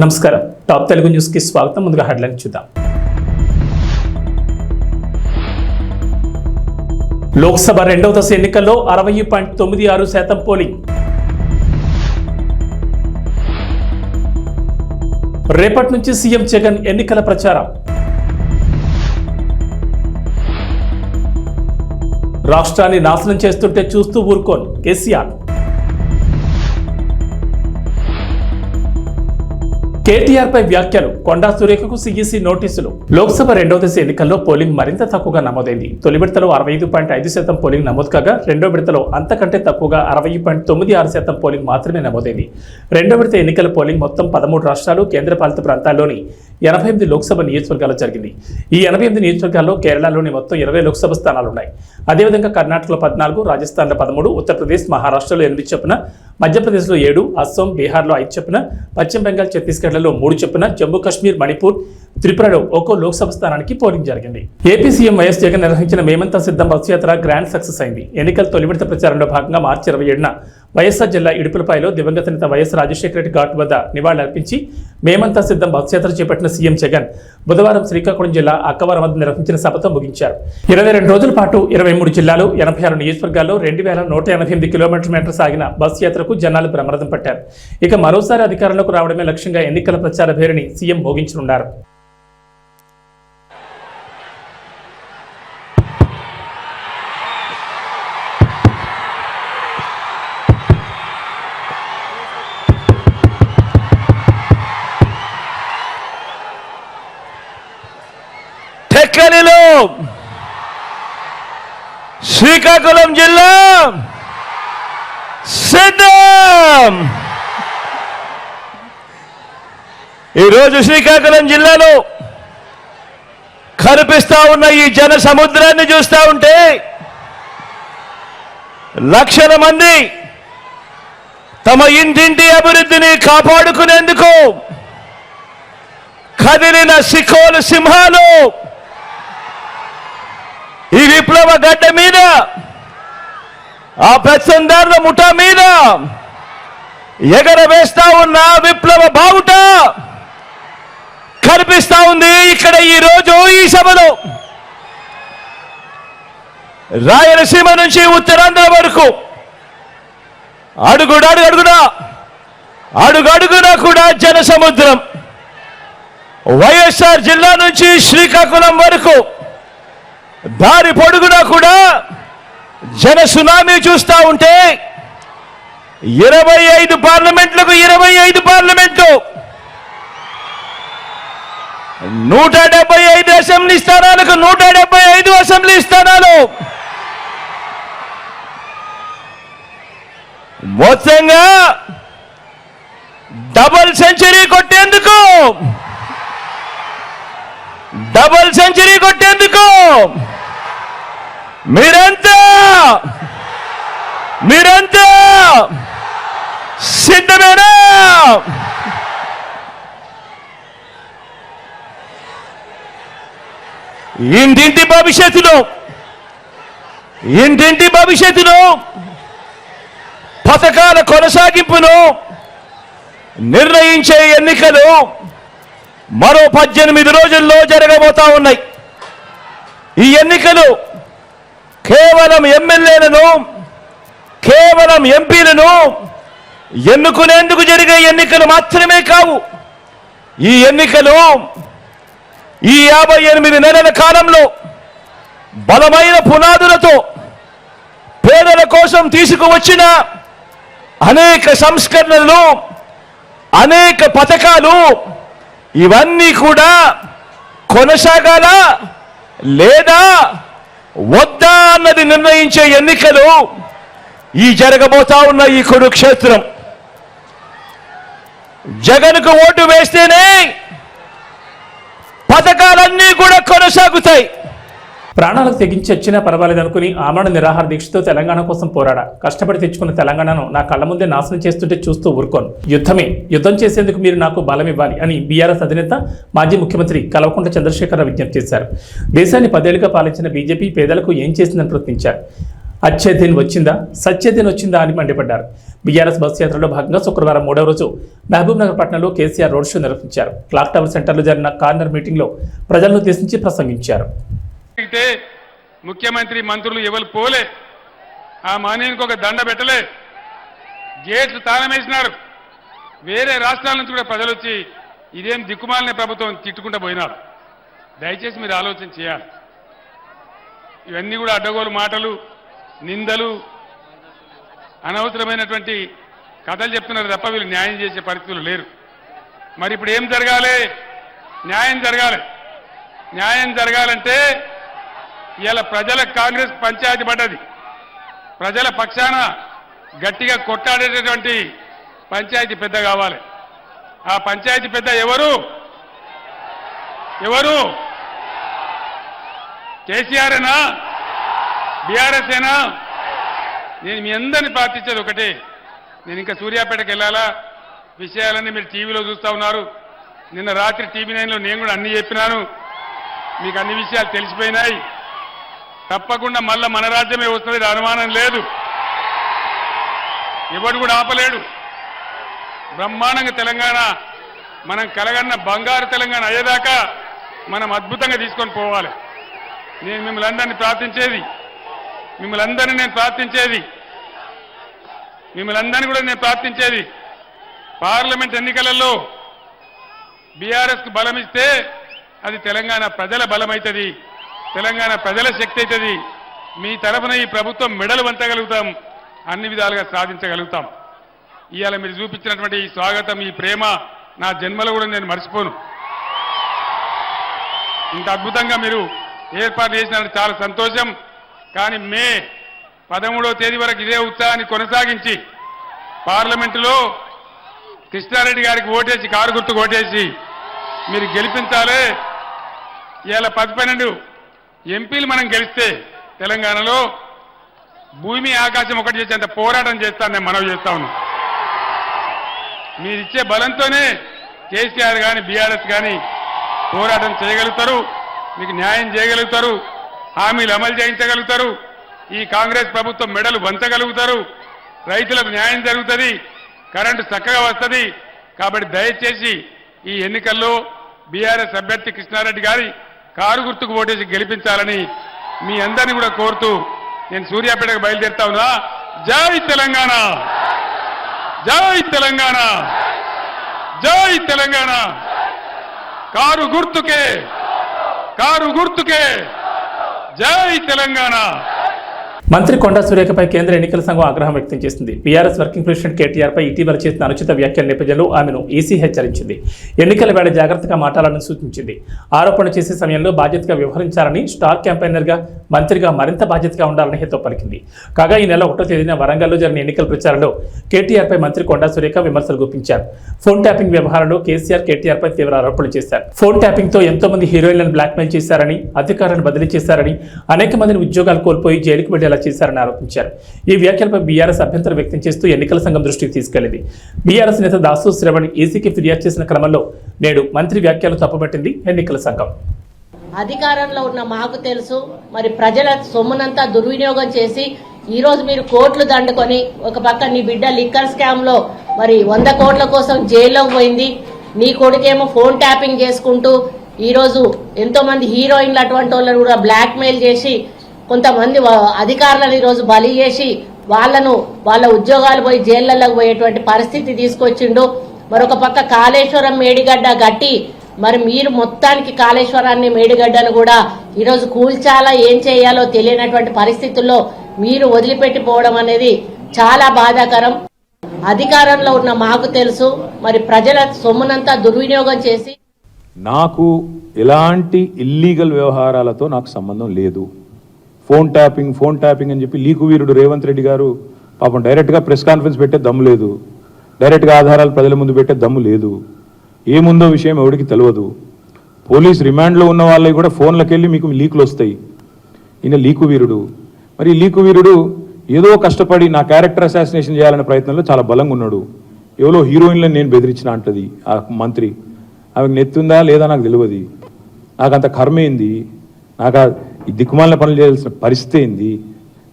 నమస్కారం. Top Telugu news కి స్వాగతం. ముందుగా హెడ్లైన్ చూద్దాం. లోక్సభ రెండవ దశ ఎన్నికల్లో 60.96% పోలింగ్. రేపటి నుంచి సీఎం జగన్ ఎన్నికల ప్రచారం. రాష్ట్రాన్ని నాశనం చేస్తుంటే చూస్తూ ఊరుకోను కేసీఆర్. కేటీఆర్ పై వ్యాఖ్యలు. కొండా సురేఖకు సీఈసీ నోటీసులు. లోక్సభ రెండవ దశ ఎన్నికల్లో పోలింగ్ మరింత తక్కువగా నమోదైంది. తొలి విడతలో 65.5% పోలింగ్ నమోదు కాగా రెండో విడతలో అంతకంటే తక్కువగా 60.96% పోలింగ్ మాత్రమే నమోదైంది. రెండో విడత ఎన్నికల పోలింగ్ మొత్తం 13 రాష్ట్రాలు కేంద్రపాలిత ప్రాంతాల్లోని 88 లోక్సభ నియోజకవర్గాల్లో జరిగింది. ఈ 88 నియోజకవర్గాల్లో కేరళలోని మొత్తం 20 లోక్సభ స్థానాలున్నాయి. అదేవిధంగా కర్ణాటకలో 14, రాజస్థాన్లో 13, ఉత్తరప్రదేశ్, మహారాష్ట్రలో 8 చొప్పున, మధ్యప్రదేశ్లో 7, అస్సాం, బీహార్లో 5 చొప్పున, పశ్చిమ బెంగాల్, ఛత్తీస్గఢ్లలో 3 చొప్పున, జమ్మూ కాశ్మీర్, మణిపూర్, త్రిపురలో ఒక్కో లోక్సభ స్థానానికి పోలింగ్ జరిగింది. ఏపీ సీఎం వైఎస్ జగన్ నిర్వహించిన మేమంతా సిద్ధం బస్సు యాత్ర గ్రాండ్ సక్సెస్ అయింది. ఎన్నికల తొలి విడత ప్రచారంలో భాగంగా మార్చి 27న వైఎస్ఆర్ జిల్లా ఇడుపులపాయలో దివంగత నేత వైఎస్ రాజశేఖర రెడ్డి ఘాట్ వద్ద నివాళులర్పించి మేమంతా సిద్ధం బస్సు యాత్ర చేపట్టిన సీఎం జగన్ బుధవారం శ్రీకాకుళం జిల్లా అక్కవరం వద్ద నిర్వహించిన సభతో ముగించారు. 22 రోజుల పాటు 23 జిల్లాలు 86 నియోజకవర్గాల్లో 2188 కిలోమీటర్ల సాగిన బస్సు యాత్రకు జనాలు బ్రహ్మరథం పట్టారు. ఇక మరోసారి అధికారంలోకి రావడమే లక్ష్యంగా ఎన్నికల ప్రచార భేరిని సీఎం మోగించనున్నారు. టెక్కలిలో శ్రీకాకుళం జిల్లా సిద్ధం. ఈరోజు శ్రీకాకుళం జిల్లాలో కనిపిస్తా ఉన్న ఈ జన సముద్రాన్ని చూస్తా ఉంటే లక్షల మంది తమ ఇంటింటి అభివృద్ధిని కాపాడుకునేందుకు కదిలిన సికోలు సింహాలు ఈ విప్లవ గడ్డ మీద, ఆ పెత్తందారుల ముఠా మీద ఎగరవేస్తా ఉన్న విప్లవ బావుట కనిపిస్తా ఉంది ఇక్కడ ఈ రోజు ఈ సభలో. రాయలసీమ నుంచి ఉత్తరాంధ్ర వరకు అడుగడుగునా కూడా జన సముద్రం. వైఎస్ఆర్ జిల్లా నుంచి శ్రీకాకుళం వరకు దారి పొడుగునా కూడా జన సునామీ చూస్తా ఉంటే 25 పార్లమెంట్లకు 25 పార్లమెంట్లు, 175 అసెంబ్లీ స్థానాలకు 175 అసెంబ్లీ స్థానాలు, మొత్తంగా డబుల్ సెంచరీ కొట్టేందుకు మీరంతా సిద్ధమేనా? ఇంటింటి భవిష్యత్తును పథకాల కొనసాగింపును నిర్ణయించే ఎన్నికలు మరో 18 రోజుల్లో జరగబోతా ఉన్నాయి. ఈ ఎన్నికలు కేవలం ఎమ్మెల్యేలను, కేవలం ఎంపీలను ఎన్నుకునేందుకు జరిగే ఎన్నికలు మాత్రమే కావు. ఈ ఎన్నికలు ఈ 58 నెలల కాలంలో బలమైన పునాదులతో పేదల కోసం తీసుకువచ్చిన అనేక సంస్కరణలు, అనేక పథకాలు, ఇవన్నీ కూడా కొనసాగాల లేదా వద్దా అన్నది నిర్ణయించే ఎన్నికలు ఈ జరగబోతా ఉన్న ఈ కురుక్షేత్రం. జగన్కు ఓటు వేస్తేనే పథకాలన్నీ కూడా కొనసాగుతాయి. ప్రాణాలకు తెగించి వచ్చినా పర్వాలేదనుకుని ఆమరణ నిరాహార దీక్షతో తెలంగాణ కోసం పోరాడా. కష్టపడి తెచ్చుకున్న తెలంగాణను నా కళ్ళ ముందే నాశనం చేస్తుంటే చూస్తూ ఊరుకోను. యుద్ధం చేసేందుకు మీరు నాకు బలం ఇవ్వాలి అని బీఆర్ఎస్ అధినేత మాజీ ముఖ్యమంత్రి కల్వకుంట్ల చంద్రశేఖరరావు విజ్ఞప్తి చేశారు. దేశాన్ని 10 ఏళ్లుగా పాలించిన బీజేపీ పేదలకు ఏం చేసిందని ప్రశ్నించారు. అచ్చేదిన్ వచ్చిందా సత్యదిన్ వచ్చిందా అని మండిపడ్డారు. బీఆర్ఎస్ బస్సు యాత్రలో భాగంగా శుక్రవారం 3వ రోజు మహబూబ్ నగర్ పట్టణంలో కేసీఆర్ రోడ్ షో నిర్వహించారు. క్లాక్ టవర్ సెంటర్లో జరిగిన కార్నర్ మీటింగ్లో ప్రజలను ఉద్దేశించి ప్రసంగించారు. ముఖ్యమంత్రి మంత్రులు ఎవరు పోలే, ఆ మానేనికి ఒక దండ పెట్టలే, గేట్లు తాళం వేసినారు. వేరే రాష్ట్రాల నుంచి కూడా ప్రజలు వచ్చి ఇదేం దిక్కుమాలిన ప్రభుత్వం తిట్టుకుంటూ పోయినారు. దయచేసి మీరు ఆలోచన చేయాలి. ఇవన్నీ కూడా అడ్డగోలు మాటలు, నిందలు, అనవసరమైనటువంటి కథలు చెప్తున్నారు తప్ప వీళ్ళు న్యాయం చేసే పరిస్థితులు లేరు. మరి ఇప్పుడు ఏం జరగాలి? న్యాయం జరగాలి. న్యాయం జరగాలంటే ఇవాళ ప్రజల కాంగ్రెస్ పంచాయతీ పడ్డది. ప్రజల పక్షాన గట్టిగా కొట్టాడేటటువంటి పంచాయతీ పెద్ద కావాలి. ఆ పంచాయతీ పెద్ద ఎవరు? ఎవరు? కేసీఆర్ఏనా? బీఆర్ఎస్ ఏనా? నేను మీ అందరినీ ప్రార్థించేది ఒకటే, నేను ఇంకా సూర్యాపేటకు వెళ్ళాలా, విషయాలన్నీ మీరు టీవీలో చూస్తూ ఉన్నారు. నిన్న రాత్రి టీవీ 9లో నేను కూడా అన్ని చెప్పినాను, మీకు అన్ని విషయాలు తెలిసిపోయినాయి. తప్పకుండా మళ్ళా మన రాజ్యమే వస్తుంది, అనుమానం లేదు. ఎవడు కూడా ఆపలేడు. బ్రహ్మాండంగా తెలంగాణ మనం కలగన్న బంగారు తెలంగాణ అయ్యేదాకా మనం అద్భుతంగా తీసుకొని పోవాలి. నేను మిమ్మల్ని అందరినీ ప్రార్థించేది, పార్లమెంట్ ఎన్నికలలో బీఆర్ఎస్కు బలం ఇస్తే అది తెలంగాణ ప్రజల బలం అవుతుంది, తెలంగాణ ప్రజల శక్తి అవుతుంది. మీ తరఫున ఈ ప్రభుత్వం మెడలు వంచగలుగుతాం, అన్ని విధాలుగా సాధించగలుగుతాం. ఇవాళ మీరు చూపించినటువంటి ఈ స్వాగతం, ఈ ప్రేమ నా జన్మలో కూడా నేను మర్చిపోను. ఇంత అద్భుతంగా మీరు ఏర్పాటు చేసినట్టు చాలా సంతోషం. కానీ మే 13వ తేదీ వరకు ఇదే ఉత్సాహాన్ని కొనసాగించి పార్లమెంటులో కృష్ణారెడ్డి గారికి ఓటేసి, కారు గుర్తుకు ఓటేసి మీరు గెలిపించాలి. ఇవాళ 10-12 ఎంపీలు మనం గెలిస్తే తెలంగాణలో భూమి ఆకాశం ఒకటి చేసేంత పోరాటం చేస్తాను, నేను మనవి చేస్తా ఉన్నాను. మీరిచ్చే బలంతోనే కేసీఆర్ కానీ బీఆర్ఎస్ కానీ పోరాటం చేయగలుగుతారు, మీకు న్యాయం చేయగలుగుతారు, హామీలు అమలు చేయించగలుగుతారు, ఈ కాంగ్రెస్ ప్రభుత్వం మెడలు వంచగలుగుతారు, రైతులకు న్యాయం జరుగుతుంది, కరెంటు చక్కగా వస్తుంది. కాబట్టి దయచేసి ఈ ఎన్నికల్లో బీఆర్ఎస్ అభ్యర్థి కృష్ణారెడ్డి గారి కారు గుర్తుకు ఓటేసి గెలిపించాలని మీ అందరినీ కూడా కోరుతూ నేను సూర్యాపేటకు బయలుదేరుతా ఉన్నా. జై తెలంగాణ, జై తెలంగాణ, జై తెలంగాణ. కారు గుర్తుకే, కారు గుర్తుకే, జై తెలంగాణ. మంత్రి కొండా సురేఖపై కేంద్ర ఎన్నికల సంఘం ఆగ్రహం వ్యక్తం చేసింది. బీఆర్ఎస్ వర్కింగ్ ప్రెసిడెంట్ కేటీఆర్పై ఇటీవల చేసిన అనుచిత వ్యాఖ్యల నేపథ్యంలో ఆమెను ఈసీ హెచ్చరించింది. ఎన్నికల వేళ జాగ్రత్తగా మాట్లాడాలని సూచించింది. ఆరోపణ చేసే సమయంలో బాధ్యతగా వ్యవహరించాలని, స్టార్ క్యాంపెయినర్గా మంత్రిగా మరింత బాధ్యతగా ఉండాలని హితవు పలికింది. కాగా ఈ నెల 1వ తేదీన వరంగల్లో జరిగిన ఎన్నికల ప్రచారంలో కేటీఆర్పై మంత్రి కొండా సురేఖ విమర్శలు గుప్పించారు. ఫోన్ ట్యాపింగ్ వ్యవహారంలో కేసీఆర్ కేటీఆర్పై తీవ్ర ఆరోపణలు చేశారు. ఫోన్ ట్యాపింగ్తో ఎంతో మంది హీరోయిన్లను బ్లాక్మెయిల్ చేశారని, అధికారులను బదిలీ చేశారని, అనేక మందిని ఉద్యోగాలు కోల్పోయి జైలుకు వెళ్లేలా చేశారని ఆరోపించారు. ఈ వ్యాఖ్యలపై బీఆర్ఎస్ అభ్యంతరం వ్యక్తం చేస్తూ ఎన్నికల సంఘం దృష్టికి తీసుకెళ్లింది. బీఆర్ఎస్ నేత దాసు శ్రవణ్ ఈసీకి ఫిర్యాదు చేసిన క్రమంలో నేడు మంత్రి వ్యాఖ్యలు తప్పుపట్టింది ఎన్నికల సంఘం. అధికారంలో ఉన్న మాకు తెలుసు, మరి ప్రజల సొమ్మునంతా దుర్వినియోగం చేసి ఈ రోజు మీరు కోట్లు దండుకొని ఒక పక్క నీ బిడ్డ లిక్కర్ స్కామ్ లో మరి 100 కోట్ల కోసం జైల్లోకి పోయింది, నీ కొడుకేమో ఫోన్ ట్యాపింగ్ చేసుకుంటూ ఈ రోజు ఎంతో మంది హీరోయిన్లు అటువంటి వాళ్ళని కూడా బ్లాక్ మెయిల్ చేసి కొంతమంది అధికారులను ఈరోజు బలి చేసి వాళ్ళ ఉద్యోగాలు పోయి జైళ్లలోకి పోయేటువంటి పరిస్థితి తీసుకొచ్చిండు. మరొక పక్క కాళేశ్వరం మేడిగడ్డ గట్టి మరి మీరు మొత్తానికి కాళేశ్వరాన్ని మేడిగడ్డను కూడా ఈరోజు కూల్చాలా, ఏం చేయాలో తెలియనటువంటి పరిస్థితుల్లో మీరు వదిలిపెట్టిపోవడం అనేది చాలా బాధాకరం. అధికారంలో ఉన్న మాకు తెలుసు, మరి ప్రజల సొమ్మునంతా దుర్వినియోగం చేసి నాకు ఎలాంటి ఇల్లీగల్ వ్యవహారాలతో నాకు సంబంధం లేదు. ఫోన్ ట్యాపింగ్ అని చెప్పి లీకు వీరుడు రేవంత్ రెడ్డి గారు పాపం డైరెక్ట్గా ప్రెస్ కాన్ఫరెన్స్ పెట్టే దమ్ము లేదు, డైరెక్ట్గా ఆధారాలు ప్రజల ముందు పెట్టే దమ్ము లేదు, ఏముందో విషయం ఎవరికి తెలియదు. పోలీస్ రిమాండ్లో ఉన్న వాళ్ళకి కూడా ఫోన్లకు వెళ్ళి మీకు లీకులు వస్తాయి. ఈయన లీకు వీరుడు. మరి ఈ లీకు వీరుడు ఏదో కష్టపడి నా క్యారెక్టర్ అసాసినేషన్ చేయాలనే ప్రయత్నంలో చాలా బలంగా ఉన్నాడు. ఎవరో హీరోయిన్లను నేను బెదిరించిన అంటది ఆ మంత్రి. ఆమెకు నెత్తుందా లేదా నాకు తెలియదు. నాకంత కర్మ ఏంది, నాకు ఈ దిక్కుమాలిన పనులు చేయాల్సిన పరిస్థితి ఏంది,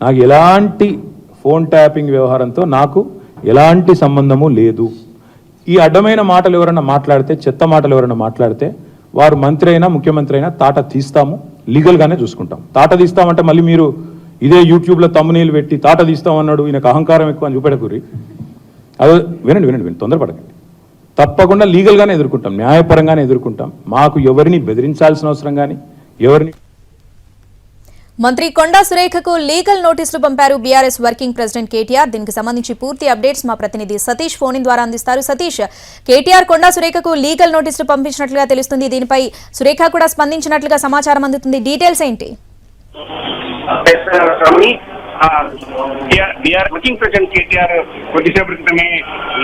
నాకు ఎలాంటి ఫోన్ ట్యాపింగ్ వ్యవహారంతో నాకు ఎలాంటి సంబంధము లేదు. ఈ అడ్డమైన మాటలు ఎవరైనా మాట్లాడితే, చెత్త మాటలు ఎవరైనా మాట్లాడితే వారు మంత్రి అయినా ముఖ్యమంత్రి అయినా తాట తీస్తాము, లీగల్గానే చూసుకుంటాం. తాట తీస్తామంటే మళ్ళీ మీరు ఇదే యూట్యూబ్లో తమ్మునీళ్ళు పెట్టి తాట తీస్తామన్నాడు, ఈయనకు అహంకారం ఎక్కువ అని చూపెడకూరి. అదో వినండి, తొందరపడకండి. తప్పకుండా లీగల్గానే ఎదుర్కొంటాం, న్యాయపరంగానే ఎదుర్కొంటాం. మాకు ఎవరిని బెదిరించాల్సిన అవసరం కానీ ఎవరిని. మంత్రి కొండా సురేఖకు లీగల్ నోటీసులు పంపారు బీఆర్ఎస్ వర్కింగ్ ప్రెసిడెంట్ కేటీఆర్. దీనికి సంబంధించి పూర్తి అప్డేట్స్ మా ప్రతినిధి సతీష్ ఫోన్ ఇన్ ద్వారా అందిస్తారు. సతీష్, కేటీఆర్ కొండా సురేఖకు లీగల్ నోటీసులు పంపించినట్లుగా తెలుస్తుంది. దీనిపై సురేఖ కూడా స్పందించినట్లుగా సమాచారం అందుతుంది. డీటెయిల్స్ ఏంటి? వర్కింగ్ ప్రెసిడెంట్ కేటీఆర్ కొద్దిసేపటి క్రితమే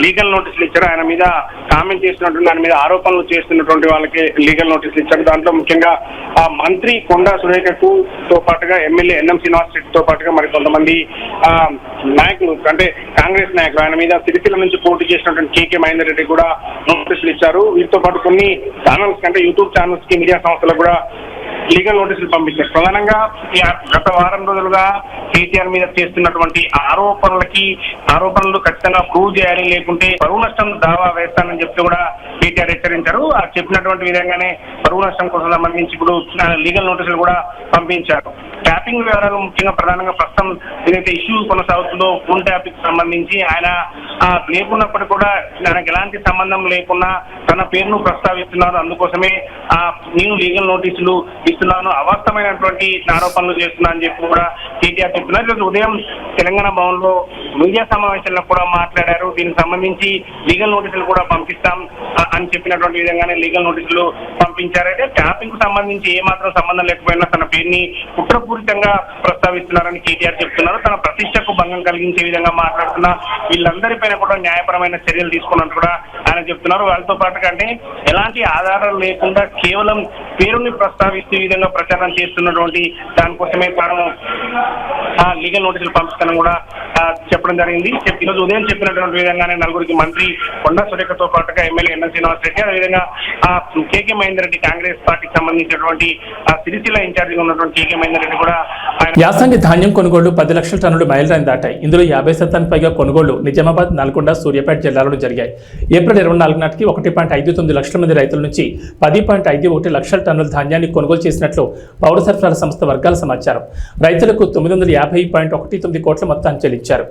లీగల్ నోటీసులు ఇచ్చారు. ఆయన మీద కామెంట్ చేస్తున్నటువంటి దాని మీద ఆరోపణలు చేస్తున్నటువంటి వాళ్ళకి లీగల్ నోటీసులు ఇచ్చారు. దాంట్లో ముఖ్యంగా మంత్రి కొండా సురేఖకు తో పాటుగా ఎమ్మెల్యే ఎన్ఎం శ్రీనివాస్ రెడ్డితో పాటుగా మరి కొంతమంది నాయకులు, అంటే కాంగ్రెస్ నాయకులు, ఆయన మీద సిరిసిల్ల నుంచి పోటీ చేసినటువంటి కేకే మహేందర్ రెడ్డి కూడా నోటీసులు ఇచ్చారు. వీటితో పాటు కొన్ని ఛానల్స్ అంటే యూట్యూబ్ ఛానల్స్ కి, మీడియా సంస్థలకు కూడా లీగల్ నోటీసులు పంపించారు. ప్రధానంగా గత వారం రోజులుగా కేటీఆర్ మీద చేస్తున్నటువంటి ఆరోపణలు ఖచ్చితంగా ప్రూవ్ చేయాలి, లేకుంటే పరువు నష్టం దావా వేస్తానని చెప్తూ కూడా కేటీఆర్ హెచ్చరించారు. ఆ చెప్పినటువంటి విధంగానే పరువు నష్టం కోసం సంబంధించి ఇప్పుడు లీగల్ నోటీసులు కూడా పంపించారు. ట్యాపింగ్ వివరాలు ముఖ్యంగా ప్రధానంగా ప్రస్తుతం ఏదైతే ఇష్యూ కొనసాగుతుందో ఫోన్ ట్యాపింగ్ సంబంధించి ఆయన లేకున్నప్పటికీ కూడా ఆయనకు ఎలాంటి సంబంధం లేకుండా తన పేరును ప్రస్తావిస్తున్నారు. అందుకోసమే నేను లీగల్ నోటీసులు ఇస్తున్నాను, అవాస్తవమైనటువంటి ఆరోపణలు చేస్తున్నా అని చెప్పి కూడా కేటీఆర్ చెప్తున్నారు. ఈరోజు ఉదయం తెలంగాణ భవన్ లో మీడియా సమావేశంలో కూడా మాట్లాడారు. దీనికి సంబంధించి లీగల్ నోటీసులు కూడా పంపిస్తాం అని చెప్పినటువంటి విధంగానే లీగల్ నోటీసులు పంపించారు. అయితే ట్యాపింగ్ కు సంబంధించి ఏమాత్రం సంబంధం లేకపోయినా తన పేరుని కుట్రపూరితంగా ప్రస్తావిస్తున్నారని కేటీఆర్ చెప్తున్నారు. తన ప్రతిష్టకు భంగం కలిగించే విధంగా మాట్లాడుతున్న వీళ్ళందరిపైన కూడా న్యాయపరమైన చర్యలు తీసుకున్నట్టు కూడా ఆయన చెప్తున్నారు. వాళ్ళతో పాటు కంటే ఎలాంటి ఆధారాలు లేకుండా కేవలం పేరుని ప్రస్తావిస్తూ ఈ విధంగా ప్రచారం చేస్తున్నటువంటి దానికోసమే తాను లీగల్ నోటీసులు పంపిస్తానని కూడా చెప్పడం జరిగింది. ఈరోజు ఉదయం చెప్పినటువంటి విధంగానే నలుగురికి మంత్రి కొండా సురేఖతో పాటుగా ఎమ్మెల్యే ఎన్ఎం శ్రీనివాస్ రెడ్డి, అదేవిధంగా కేకే మహేందర్ రెడ్డి కాంగ్రెస్ పార్టీకి సంబంధించినటువంటి సిరిసిల్ల ఇన్ఛార్జిగా ఉన్నటువంటి కేకే మహేందర్ రెడ్డి కూడా యాసంగి ధాన్యం కొనుగోళ్లు 10 లక్షల టన్నులు మైలురాయిని దాటాయి. ఇందులో 50% పైగా కొనుగోళ్లు నిజామాబాద్, నల్గొండ, సూర్యాపేట జిల్లాలలో జరిగాయి. ఏప్రిల్ 24 నాటికి 1.59 లక్షల మంది రైతుల నుంచి 10.51 లక్షల టన్నుల ధాన్యాన్ని కొనుగోలు చేసినట్లు పౌర సరఫరాల సంస్థ వర్గాల సమాచారం. రైతులకు 950.19 కోట్ల మొత్తాన్ని చెల్లించారు.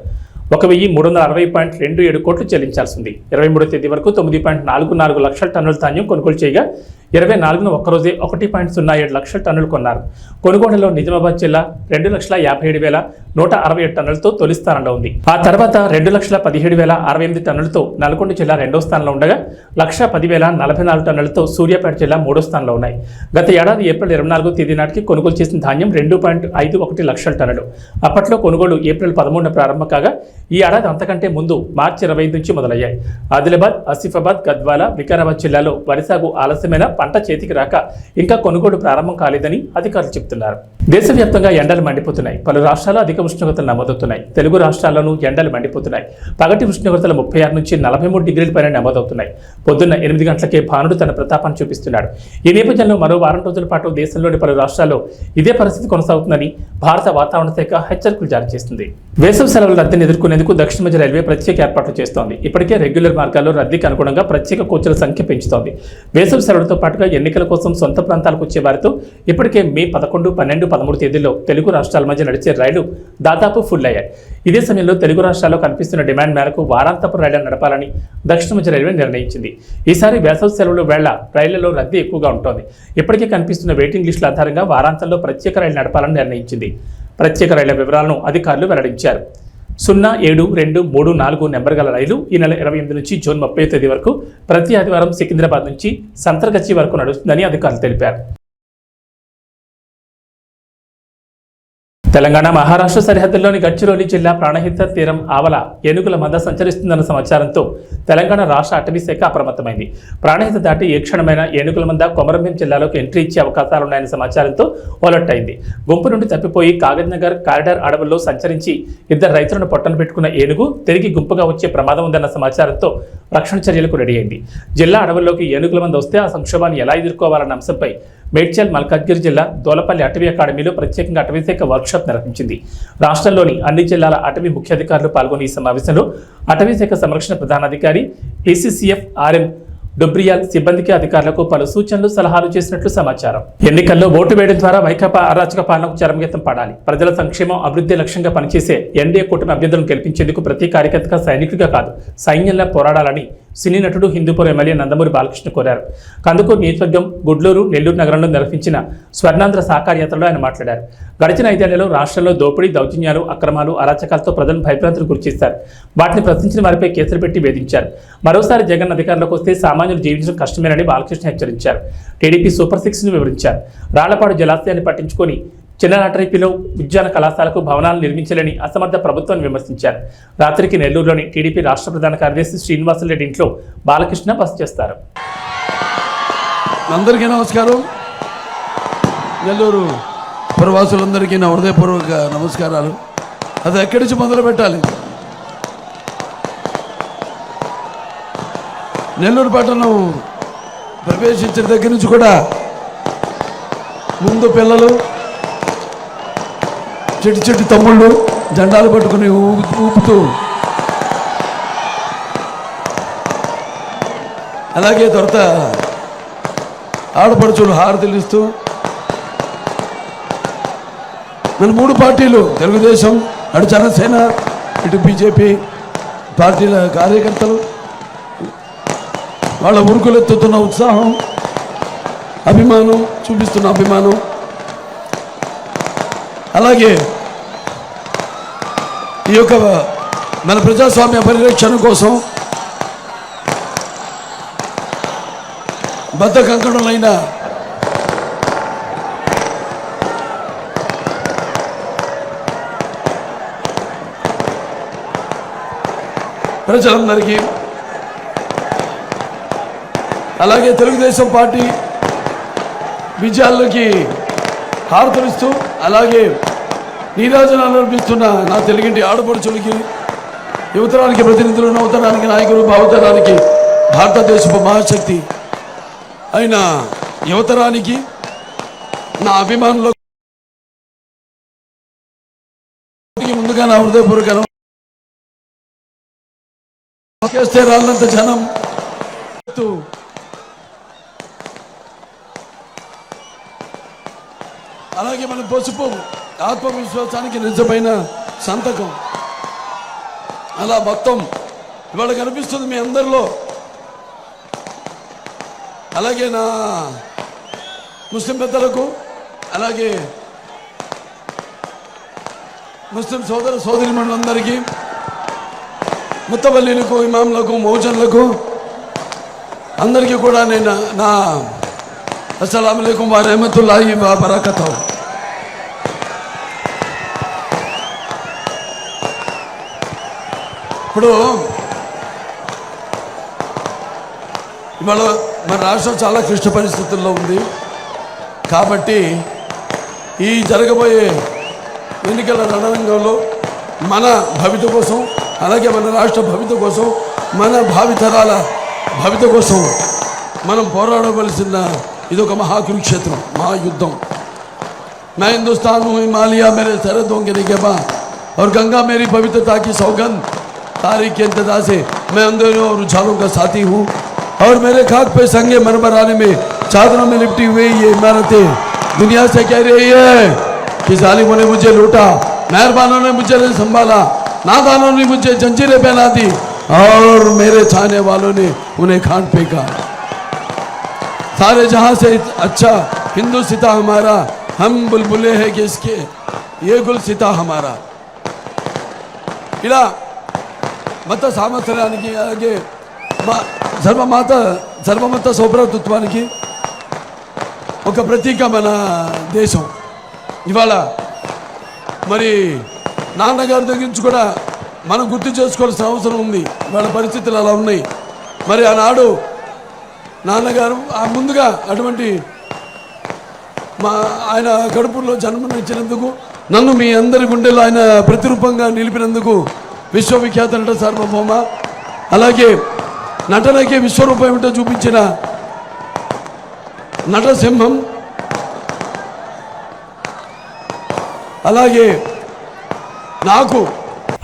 1360.27 కోట్లు చెల్లించాల్సి ఉంది. 23వ తేదీ వరకు 9.44 లక్షల టన్నుల ధాన్యం కొనుగోలు చేయగా 24న ఒక్కరోజే 1.07 లక్షల టన్నులు కొన్నారు. కొనుగోలులో నిజామాబాద్ జిల్లా 2,57,167 టన్నులతో తొలి స్థానంలో ఉంది. ఆ తర్వాత 2,17,068 టన్నులతో నల్గొండ జిల్లా రెండో స్థానంలో ఉండగా 1,10,044 టన్నులతో సూర్యాపేట జిల్లా మూడో స్థానంలో ఉన్నాయి. గత ఏడాది ఏప్రిల్ 24వ తేదీ నాటికి కొనుగోలు చేసిన ధాన్యం 2.51 లక్షల టన్నులు. అప్పట్లో కొనుగోలు ఏప్రిల్ 13న ప్రారంభం కాగా ఈ ఏడాది అంతకంటే ముందు మార్చి 25 నుంచి మొదలయ్యాయి. ఆదిలాబాద్, ఆసిఫాబాద్, గద్వాల, వికారాబాద్ జిల్లాలో వరి సాగు ఆలస్యమైన పంట చేతికి రాక ఇంకా కొనుగోలు ప్రారంభం కాలేదని అధికారులు చెబుతున్నారు. దేశవ్యాప్తంగా ఎండలు మండిపోతున్నాయి. పలు రాష్ట్రాల్లో అధిక ఉష్ణోగ్రతలు నమోదవుతున్నాయి. తెలుగు రాష్ట్రాల్లోనూ ఎండలు మండిపోతున్నాయి. పగటి ఉష్ణోగ్రతలు 36 నుంచి 43 డిగ్రీల పైన నమోదవుతున్నాయి. పొద్దున్న 8 గంటలకే భానుడు తన ప్రతాపాన్ని చూపిస్తున్నాడు. ఈ నేపథ్యంలో మరో వారం రోజుల పాటు దేశంలోని పలు రాష్ట్రాల్లో ఇదే పరిస్థితి కొనసాగుతుందని భారత వాతావరణ శాఖ హెచ్చరికలు జారీ చేస్తుంది. వేసవి సెలవుల రద్దీని ఎదుర్కొనేందుకు దక్షిణ మధ్య రైల్వే ప్రత్యేక ఏర్పాట్లు చేస్తోంది. ఇప్పటికే రెగ్యులర్ మార్గాల్లో రద్దీకి అనుగుణంగా ప్రత్యేక కోచ్ల సంఖ్య పెంచుతోంది. వేసవి సెలవులతో పాటుగా ఎన్నికల కోసం సొంత ప్రాంతాలకు వచ్చే వారితో ఇప్పటికే మే 11, 12, 13 తేదీల్లో తెలుగు రాష్ట్రాల మధ్య నడిచే రైళ్లు దాదాపు ఫుల్ అయ్యాయి. ఇదే సమయంలో తెలుగు రాష్ట్రాల్లో కనిపిస్తున్న డిమాండ్ మేరకు వారాంతపు రైళ్లను నడపాలని దక్షిణ మధ్య రైల్వే నిర్ణయించింది. ఈసారి వేసవి సెలవుల వేళ రైళ్లలో రద్దీ ఎక్కువగా ఉంటుంది. ఇప్పటికే కనిపిస్తున్న వెయిటింగ్ లిస్టుల ఆధారంగా వారాంతంలో ప్రత్యేక రైలు నడపాలని నిర్ణయించింది. ప్రత్యేక రైళ్ల వివరాలను అధికారులు వెల్లడించారు. 072334 నెంబర్ గల రైలు ఈ నెల 28 నుంచి జూన్ 30 తేదీ వరకు ప్రతి ఆదివారం సికింద్రాబాద్ నుంచి సంతర్గచ్చి వరకు నడుస్తుందని అధికారులు తెలిపారు. తెలంగాణ మహారాష్ట్ర సరిహద్దుల్లోని గడ్చిరోలి జిల్లా ప్రాణహిత తీరం ఆవల ఏనుగుల మంద సంచరిస్తుందన్న సమాచారంతో తెలంగాణ రాష్ట్ర అటవీ శాఖ అప్రమత్తమైంది. ప్రాణహిత దాటి ఏ క్షణమైన ఏనుగుల మంద కొమరంభీం జిల్లాలోకి ఎంట్రీ ఇచ్చే అవకాశాలున్నాయన్న సమాచారంతో అలర్ట్ అయింది. గుంపు నుండి తప్పిపోయి కాగజ్నగర్ కారిడార్ అడవుల్లో సంచరించి 2 రైతులను పొట్టన పెట్టుకున్న ఏనుగు తిరిగి గుంపుగా వచ్చే ప్రమాదం ఉందన్న సమాచారంతో రక్షణ చర్యలకు రెడీ అయింది. జిల్లా అడవుల్లోకి ఏనుగుల మంద వస్తే ఆ సంక్షోభాన్ని ఎలా ఎదుర్కోవాలన్న అంశంపై మేడ్చల్ మల్కాజ్గిరి జిల్లా దోలపల్లి అటవీ అకాడమీలో ప్రత్యేకంగా అటవీశాఖ వర్క్షాప్ నిర్వహించింది. రాష్ట్రంలోని అన్ని జిల్లాల అటవీ ముఖ్యాధికారులు పాల్గొన్న ఈ సమావేశంలో అటవీశాఖ సంరక్షణ ప్రధానాధికారి PCCF RM డొబ్రియాల్ సిబ్బందికి అధికారులకు పలు సూచనలు సలహాలు చేసినట్లు సమాచారం. ఎన్నికల్లో ఓటు వేయడం ద్వారా వైకాపా అరాచక పాలనకు చరమగీతం పాడాలి. ప్రజల సంక్షేమం అభివృద్ధి లక్ష్యంగా పనిచేసే ఎన్డీఏ కూటమి అభ్యర్థులను గెలిపించేందుకు ప్రతి కార్యకర్తగా సైనికుడిగా కాదు సైన్యంలా పోరాడాలని సినీ నటుడు హిందూపూర్ ఎమ్మెల్యే నందమూరి బాలకృష్ణ కోరారు. కందుకూరు నియోజకవర్గం గుడ్లూరు, నెల్లూరు నగరంలో నిర్వహించిన స్వర్ణాంధ్ర సాకార యాత్రలో ఆయన మాట్లాడారు. గడిచిన 5 ఏళ్లలో రాష్ట్రంలో దోపిడీ, దౌర్జన్యాలు, అక్రమాలు, అరాచకాలతో ప్రజలను భయభ్రాంతులకు గురిచేశారు. వాటిని ప్రశ్నించిన వారిపై కేసులు పెట్టి వేధించారు. మరోసారి జగన్ అధికారంలోకి వస్తే సామాన్యులు జీవించడం కష్టమేనని బాలకృష్ణ హెచ్చరించారు. టీడీపీ సూపర్ 6ను వివరించారు. రాళ్లపాడు జలాశయాన్ని పట్టించుకొని చిన్ననాటరిపిలో ఉద్యాన కళాశాలకు భవనాలు నిర్మించాలని అసమర్థ ప్రభుత్వాన్ని విమర్శించారు. రాత్రికి నెల్లూరులోని టీడీపీ రాష్ట్ర ప్రధాన కార్యదర్శి శ్రీనివాసరెడ్డి ఇంట్లో బాలకృష్ణ బస చేస్తారు. అందరికీ నమస్కారం. నెల్లూరు ప్రవాసులందరికీ నా హృదయపూర్వక నమస్కారాలు. అది ఎక్కడి నుంచి మొదలు పెట్టాలి? నెల్లూరు పట్టణం ప్రవేశించిన దగ్గర నుంచి కూడా ముందు పిల్లలు, చెట్టు తమ్ముళ్ళు జెండాలు పట్టుకుని ఊపుతూ, అలాగే తర్వాత ఆడపడుచులు హారతులు ఇస్తూ, మన 3 పార్టీలు తెలుగుదేశం, అటు జనసేన, ఇటు బీజేపీ పార్టీల కార్యకర్తలు వాళ్ళ ఉరుకులెత్తుతున్న ఉత్సాహం, అభిమానం చూపిస్తున్న అభిమానం, అలాగే ఈ యొక్క మన ప్రజాస్వామ్య పరిరక్షణ కోసం బద్ధ కంకణులైన ప్రజలందరికీ, అలాగే తెలుగుదేశం పార్టీ విజయాలకి హారతులిస్తూ, అలాగే నీరాజనాలు అర్పిస్తున్న నా తెలుగింటి ఆడపడుచులకి, యువతరానికి ప్రతినిధులు, నవతరానికి నాయకులు, భావతరానికి భారతదేశపు మహాశక్తి అయిన యువతరానికి నా అభిమానులకు ముందుగా నా హృదయపూర్వక చేస్తే రాళ్ళంత జనం, అలాగే మన పసుపు ఆత్మవిశ్వాసానికి నిజమైన సంతకం. అలా మొత్తం ఇవాళ కనిపిస్తుంది మీ అందరిలో. అలాగే నా ముస్లిం పెద్దలకు, అలాగే ముస్లిం సోదర సోదరిమణులందరికీ, ముత్తవల్లీలకు, ఇమాంలకు, మౌజన్లకు అందరికీ కూడా నేను నా అస్సలాము అలైకుం వ రహమతుల్లాహి వ బరకతుహు. ఇప్పుడు ఇవాళ మన రాష్ట్రం చాలా క్లిష్ట పరిస్థితుల్లో ఉంది. కాబట్టి ఈ జరగబోయే ఎన్నికల రణరంగంలో మన భవిత కోసం, అలాగే మన రాష్ట్ర భవిత కోసం, మన భావితరాల భవిత కోసం మనం పోరాడవలసిన ఇదొక महाकुरुक्षेत्र महायुद्धम। मैं हिंदुस्तान हूँ, हिमालय मेरे सरहदों के निगहबा और गंगा मेरी पवित्रता की सौगंध। तारीख के इंतजार से मैं अंधेरों और उछालों का साथी हूँ और मेरे खाक पे संगे मरमराने में चादरों में लिपटी हुई ये इमारतें दुनिया से कह रही है कि जालिमों ने मुझे लूटा, मेहरबानों ने मुझे संभाला, नादानों ने मुझे जंजीरें पहना दी और मेरे चाहने वालों ने उन्हें खान फेंका। सारे जहां से अच्छा हिंदू सिता हमारा, हम बुलबुले हैं कि इसके ये गुल सिता हमारा। ఇలా మత సామర్థ్యానికి అలాగే సర్వమత సౌభ్రాతృత్వానికి ఒక ప్రతీక మన దేశం. ఇవాళ మరి నాన్నగారి దగ్గర నుంచి కూడా మనం గుర్తు చేసుకోవాల్సిన అవసరం ఉంది. వాళ్ళ పరిస్థితులు అలా ఉన్నాయి. మరి ఆనాడు నాన్నగారు ముందుగా అటువంటి ఆయన కడుపులో జన్మనిచ్చినందుకు, నన్ను మీ అందరి గుండెలో ఆయన ప్రతిరూపంగా నిలిపినందుకు విశ్వవిఖ్యాత నట సార్వభౌమ, అలాగే నటనకి విశ్వరూపం ఏమిటో చూపించిన నటసింహం అలాగే నాకు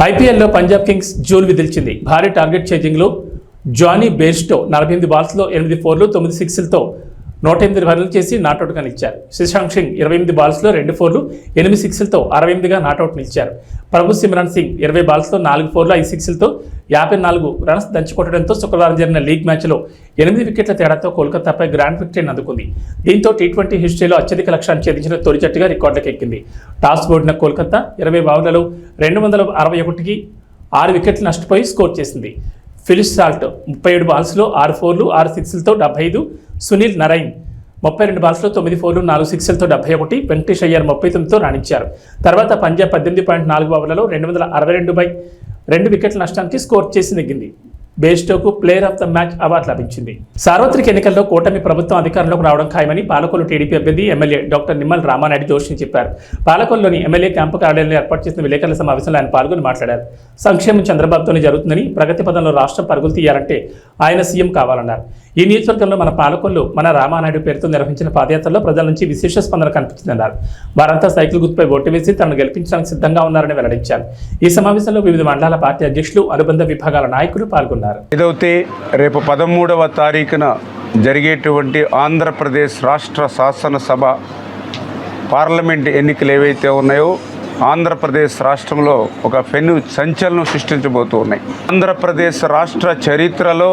ఐపీఎల్లో పంజాబ్ కింగ్స్ జూల్ విదిల్చింది. భారీ టార్గెట్ చేజింగ్లో జానీ బేర్స్టో 48 బాల్స్లో 8 4లు 9 6లతో 108 రన్లు చేసి నాటౌట్గా నిలిచారు. శశాంక్ సింగ్ 28 బాల్స్లో 2 4లు 8 6లతో 68గా నాటౌట్ నిలిచారు. ప్రభు సిమ్రాన్ సింగ్ 20 బాల్స్లో 4 4లు 5 6లతో 54 రన్స్ దంచుకొట్టడంతో శుక్రవారం జరిగిన లీగ్ మ్యాచ్లో 8 వికెట్ల తేడాతో కోల్కతాపై గ్రాండ్ విక్టరీని అందుకుంది. దీంతో టీ20 హిస్టరీలో అత్యధిక లక్ష్యాన్ని ఛేదించిన తొలి జట్టుగా రికార్డులకు ఎక్కింది. టాస్ ఓడిన కోల్కతా 20 ఓవర్లలో 261కి 6 వికెట్లు నష్టపోయి స్కోర్ చేసింది. ఫిలిస్ సాల్ట్ 37 బాల్స్లో 6 4లు 6 6లతో 75, సునీల్ నరైన్ 32 బాల్స్లో 9 4లు 4 6లతో 71, వెంకటేష్ అయ్యర్ 39తో రాణించారు. తర్వాత పంజాబ్ 18.4 ఓవర్లలో 262 వికెట్ల నష్టానికి స్కోర్ చేసి నెగ్గింది. బేస్టోకు player of the match award లభించింది. సార్వత్రిక ఎన్నికల్లో కూటమి ప్రభుత్వం అధికారంలోకి రావడం ఖాయమని పాలకొల్లు టీడీపీ అభ్యర్థి ఎమ్మెల్యే డాక్టర్ నిమ్మల రామానాయుడు జోషి చెప్పారు. పాలకొల్లులోని ఎమ్మెల్యే క్యాంపు కార్యాలయంలో ఏర్పాటు చేసిన విలేకరుల సమావేశంలో ఆయన పాల్గొని మాట్లాడారు. సంక్షేమం చంద్రబాబుతోనే జరుగుతుందని, ప్రగతి పదంలో రాష్ట్రం పరుగులు తీయాలంటే ఆయన సీఎం కావాలన్నారు. ఈ నియోజకవర్గంలో మన పాలకొల్లు మన రామానాయుడు పేరుతో నిర్వహించిన పాదయాత్రలో ప్రజల నుంచి విశేష స్పందన కనిపించిందన్నారు. వారంతా సైకిల్ గుర్తుపై ఓటు వేసి తనను గెలిపించడానికి సిద్ధంగా ఉన్నారని వెల్లడించారు. ఈ సమావేశంలో వివిధ మండలాల పార్టీ అధ్యక్షులు, అనుబంధ విభాగాల నాయకులు పాల్గొన్నారు. ఏదైతే రేపు 13వ తారీఖున జరిగేటువంటి ఆంధ్రప్రదేశ్ రాష్ట్ర శాసనసభ పార్లమెంట్ ఎన్నికలు ఏవైతే ఉన్నాయో ఆంధ్రప్రదేశ్ రాష్ట్రంలో ఒక పెను సంచలనం సృష్టించబోతూ ఉన్నాయి. ఆంధ్రప్రదేశ్ రాష్ట్ర చరిత్రలో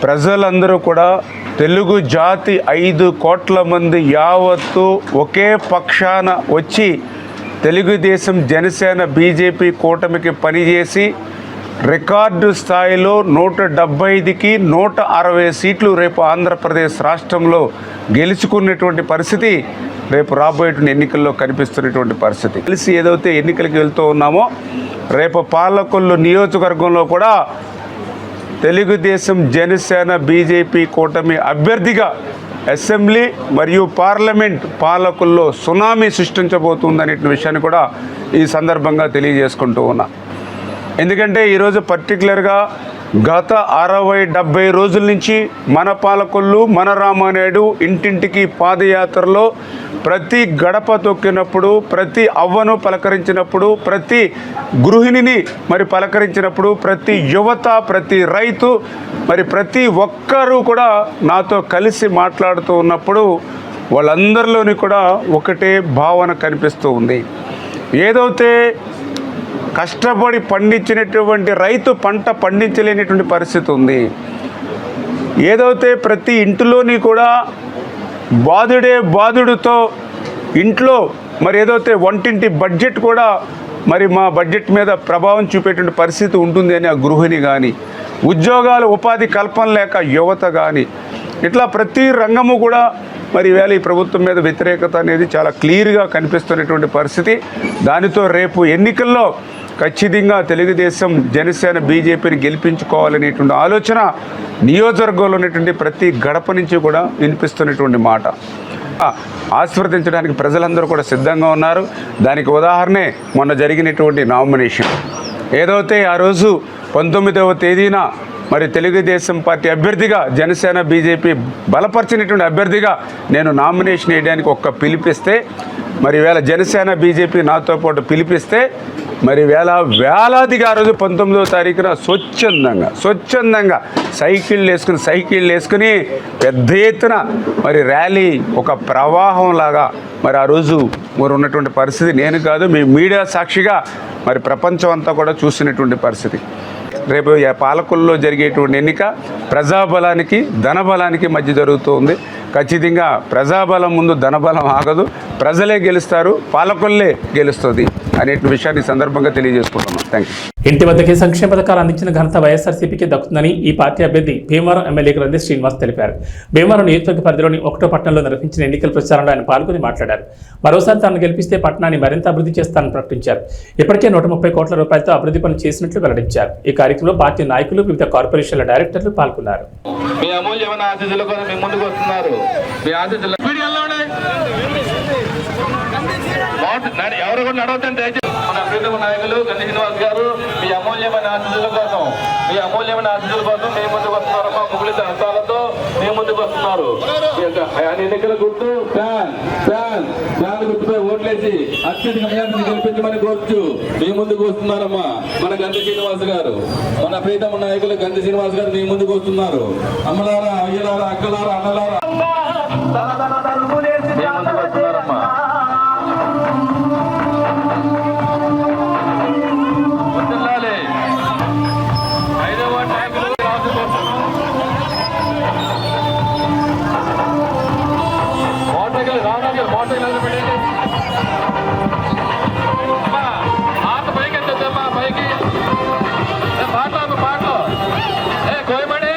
ప్రజలందరూ కూడా తెలుగు జాతి 5 కోట్ల మంది యావత్తు ఒకే పక్షాన వచ్చి తెలుగుదేశం, జనసేన, బీజేపీ కూటమికి పనిచేసి రికార్డు స్థాయిలో 175కి 160 సీట్లు రేపు ఆంధ్రప్రదేశ్ రాష్ట్రంలో గెలుచుకున్నటువంటి పరిస్థితి రేపు రాబోయేటువంటి ఎన్నికల్లో కనిపిస్తున్నటువంటి పరిస్థితి. కలిసి ఏదైతే ఎన్నికలకు వెళ్తూ ఉన్నామో రేపు పాలకొల్లు నియోజకవర్గంలో కూడా తెలుగుదేశం, జనసేన, బీజేపీ కూటమి అభ్యర్థిగా అసెంబ్లీ మరియు పార్లమెంట్ పాలకుల్లో సునామీ సృష్టించబోతుందనే విషయాన్ని కూడా ఈ సందర్భంగా తెలియజేసుకుంటూ ఉన్నా. ఎందుకంటే ఈరోజు పర్టికులర్గా గత 60-70 రోజుల నుంచి మన పాలకొల్లు, మన రామానాయుడు ఇంటింటికి పాదయాత్రలో ప్రతి గడప తొక్కినప్పుడు, ప్రతి అవ్వను పలకరించినప్పుడు, ప్రతి గృహిణిని మరి పలకరించినప్పుడు, ప్రతి యువత, ప్రతి రైతు, మరి ప్రతి ఒక్కరూ కూడా నాతో కలిసి మాట్లాడుతూ ఉన్నప్పుడు వాళ్ళందరిలోని కూడా ఒకటే భావన కనిపిస్తూ ఉంది. ఏదైతే కష్టపడి పండించినటువంటి రైతు పంట పండించలేనటువంటి పరిస్థితి ఉంది. ఏదైతే ప్రతి ఇంటిలోని కూడా బాధుడితో ఇంట్లో మరి ఏదైతే వంటింటి బడ్జెట్ కూడా మరి మా బడ్జెట్ మీద ప్రభావం చూపేటువంటి పరిస్థితి ఉంటుంది అని ఆ గృహిణి కానీ, ఉద్యోగాలు ఉపాధి కల్పన లేక యువత కానీ, ఇట్లా ప్రతి రంగము కూడా మరి ఈవేళ ఈ ప్రభుత్వం మీద వ్యతిరేకత అనేది చాలా క్లియర్గా కనిపిస్తున్నటువంటి పరిస్థితి. దానితో రేపు ఎన్నికల్లో ఖచ్చితంగా తెలుగుదేశం, జనసేన, బీజేపీని గెలిపించుకోవాలనేటువంటి ఆలోచన నియోజకవర్గంలో ఉన్నటువంటి ప్రతి గడప నుంచి కూడా వినిపిస్తున్నటువంటి మాట. ఆశీర్వదించడానికి ప్రజలందరూ కూడా సిద్ధంగా ఉన్నారు. దానికి ఉదాహరణే మొన్న జరిగినటువంటి నామినేషన్. ఏదైతే ఆ రోజు 19వ తేదీన మరి తెలుగుదేశం పార్టీ అభ్యర్థిగా, జనసేన, బీజేపీ బలపరిచినటువంటి అభ్యర్థిగా నేను నామినేషన్ వేయడానికి ఒక్క పిలిపిస్తే, మరి వేళ జనసేన, బీజేపీ నాతో పాటు పిలిపిస్తే మరి వేలాదిగా ఆ రోజు 19వ తారీఖున స్వచ్ఛందంగా సైకిళ్ళు వేసుకుని పెద్ద ఎత్తున మరి ర్యాలీ, ఒక ప్రవాహం లాగా మరి ఆ రోజు మరి ఉన్నటువంటి పరిస్థితి నేను కాదు, మీ మీడియా సాక్షిగా మరి ప్రపంచం అంతా కూడా చూసినటువంటి పరిస్థితి. రేపు పాలకొల్లులో జరిగేటువంటి ఎన్నిక ప్రజాబలానికి, ధనబలానికి మధ్య జరుగుతుంది. ఖచ్చితంగా ప్రజాబలం ముందు ధనబలం ఆగదు, ప్రజలే గెలుస్తారు, పాలకొల్లే గెలుస్తుంది అనే విషయాన్ని సందర్భంగా తెలియజేసుకుంటున్నాం. Thank you. ఇంటి వద్దకే సంక్షేమ పథకాలు అందించిన ఘనత వైఎస్ఆర్సీపీకి దక్కుతుందని ఈ పార్టీ అభ్యర్థి భీమవరం ఎమ్మెల్యే గ్రంథి శ్రీనివాస్ తెలిపారు. భీమవరం నియోజకవర్గ పరిధిలోని 1వ పట్టణంలో నిర్వహించిన ఎన్నికల ప్రచారంలో ఆయన పాల్గొని మాట్లాడారు. మరోసారి తాను గెలిపిస్తే పట్టణాన్ని మరింత అభివృద్ధి చేస్తానని ప్రకటించారు. ఇప్పటికే 130 కోట్ల రూపాయలతో అభివృద్ధి పనులు చేసినట్లు వెల్లడించారు. ఈ కార్యక్రమంలో పార్టీ నాయకులు, వివిధ కార్పొరేషన్ల డైరెక్టర్లు పాల్గొన్నారు. ఎవరు కూడా నడవద్దండి మన ప్రీతమ నాయకులు గంధి శ్రీనివాస్ గారు మీ అమూల్యమైన ఆశీస్సుల కోసం మీ ముందుకు వస్తున్నారు. మా ముగ్గుల హస్తాలతో మీ ముందుకు వస్తున్నారు. ఆయన ఎన్నికల గుర్తు ఫ్యాన్ గుర్తుపై ఓట్లేసి చేసి అత్యధిక మెజార్టీని గెలిపించమని కోరుచు మీ ముందుకు వస్తున్నారమ్మా మన గంధి శ్రీనివాస్ గారు, మన ప్రీతమ నాయకులు గంధి శ్రీనివాస్ గారు మీ ముందుకు వస్తున్నారు. అమ్మలారా, అయ్యలారా, అక్కలారా, అన్నలారా మీ ముందుకు వస్తున్నారమ్మా. వస్తున్నాలి 5వ వార్డు నాయకులు మోటార్ పెట్టండి. ఆట పైకి ఎత్తమ్మా, పైకి పాటలు పాటలు కోయమడి.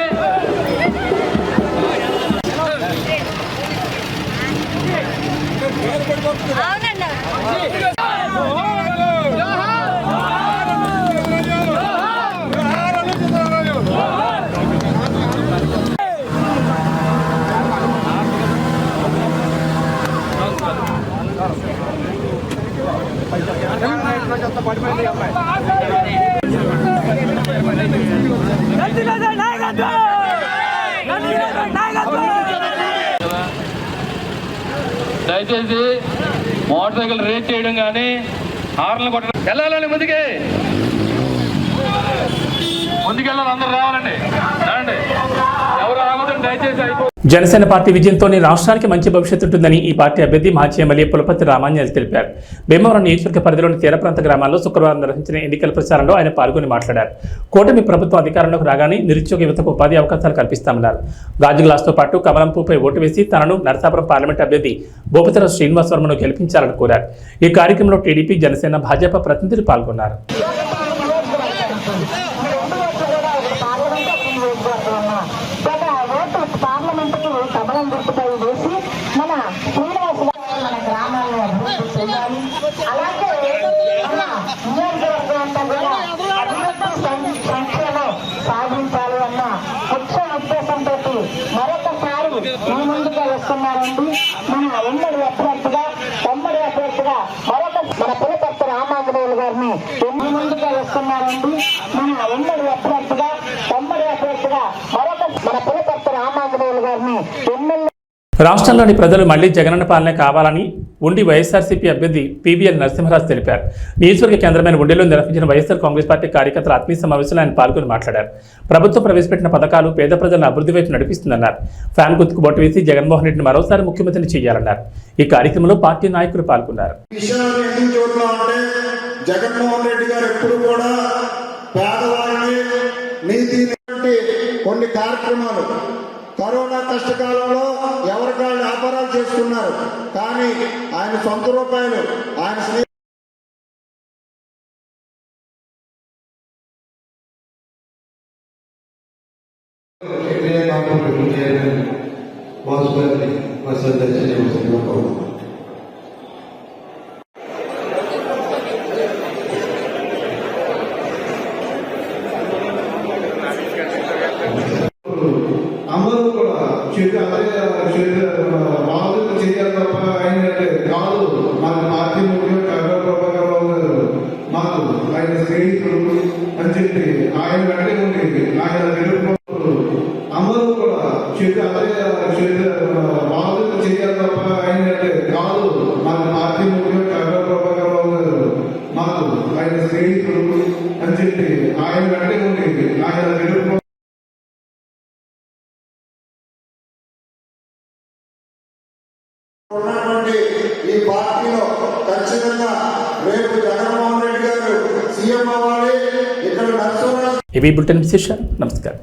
దయచేసి మోటార్ సైకిల్ రేట్ చేయడం కానీ హార్న్లు కొట్టడం, వెళ్ళాలండి ముందుకెళ్ళాలి, అందరూ రావాలండి. ఎవరు ఆగదండి దయచేసి. అయిపో జనసేన పార్టీ విజయంతోనే రాష్ట్రానికి మంచి భవిష్యత్తు ఉంటుందని ఈ పార్టీ అభ్యర్థి మాజీ ఎమ్మెల్యే పులపర్తి రామాంజలి తెలిపారు. భీమవరం నియోజకవర్గ పరిధిలోని తీర ప్రాంత గ్రామాల్లో శుక్రవారం నిర్వహించిన ఎన్నికల ప్రచారంలో ఆయన పాల్గొని మాట్లాడారు. కూటమి ప్రభుత్వం అధికారంలోకి రాగానే నిరుద్యోగ యువతకు ఉపాధి అవకాశాలు కల్పిస్తామన్నారు. గాజు గ్లాస్తో పాటు కమలం పూపై ఓటు వేసి తనను నరసాపురం పార్లమెంట్ అభ్యర్థి భూపతిరాజు శ్రీనివాస్ వర్మను గెలిపించాలని కోరారు. ఈ కార్యక్రమంలో టీడీపీ, జనసేన, భాజపా ప్రతినిధులు పాల్గొన్నారు. పార్లమెంటుకు కమలం గుర్తుపై వేసి మన శ్రీనివాస్ మన గ్రామాలను అభివృద్ధి చేయాలి. అలాగే మన నియోజకవర్గం అంతా కూడా అభివృద్ధి సంక్షేమం సాధించాలి అన్న ముఖ్య ఉద్దేశంతో మరొకసారి మీ ముందుగా వస్తున్నారండి. మన ఉమ్మడి అభ్యర్థిగా మరొక మన పులపర్తి రామాంజనేయులు గారిని మీ ముందుగా వస్తున్నారండి. మన ఉమ్మడి అభ్యర్థిగా మరొక మన పులపర్తి రామాంజనేయులు గారిని ఎమ్మెల్యే. రాష్ట్రంలోని ప్రజలు మళ్లీ జగనన్న పాలనే కావాలని ఉండి వైఎస్ఆర్సీపీ అభ్యర్థి పీవీఎల్ నరసింహరాజు తెలిపారు. నియోజకవర్గ కేంద్రమైన ఉండిలో నిర్వహించిన వైఎస్ఆర్ కాంగ్రెస్ పార్టీ కార్యకర్తల ఆత్మీయ సమావేశంలో ఆయన పాల్గొని మాట్లాడారు. ప్రభుత్వం ప్రవేశపెట్టిన పథకాలు పేద ప్రజలను అభివృద్ధి వైపు నడిపిస్తుందన్నారు. ఫ్యాన్ గుర్తుకు బొట్టు వేసి జగన్మోహన్ రెడ్డిని మరోసారి ముఖ్యమంత్రిని చేయాలన్నారు. ఈ కార్యక్రమంలో పార్టీ నాయకులు పాల్గొన్నారు. జగన్మోహన్ రెడ్డి గారు ఎప్పుడు కూడా పేదవారిని నీతి కొన్ని కార్యక్రమాలు కరోనా కష్టకాలంలో ఎవరికాళ్ళు వ్యాపారాలు చేసుకున్నారు. కానీ ఆయన సొంత రూపాయలు ఆయన అందరూ కూడా వాళ్ళు చేయాలి తప్ప ఆయన కాదు. మన పార్టీ ముఖ్యం చంద్రబాబు గారు మాకు ఆయన స్నేహితులు అని చెప్పి ఆయన వెంటనే ఉండేది. ఆయన అందరూ కూడా వాళ్ళు చేయాలి తప్ప ఆయన కాదు. మన పార్టీ ముఖ్యం చంద్రబాబు గారు మాకు ఆయన స్నేహితులు అని చెప్పి ఆయన వెంటనే ఉండేది. ఆయన ఉన్నటువంటి ఈ పార్టీలో ఖచ్చితంగా రేపు జగన్మోహన్ రెడ్డి గారు సీఎం అవ్వాలి. ఇక్కడ ఇవి బులెటిన్ విశేషాలు. నమస్కారం.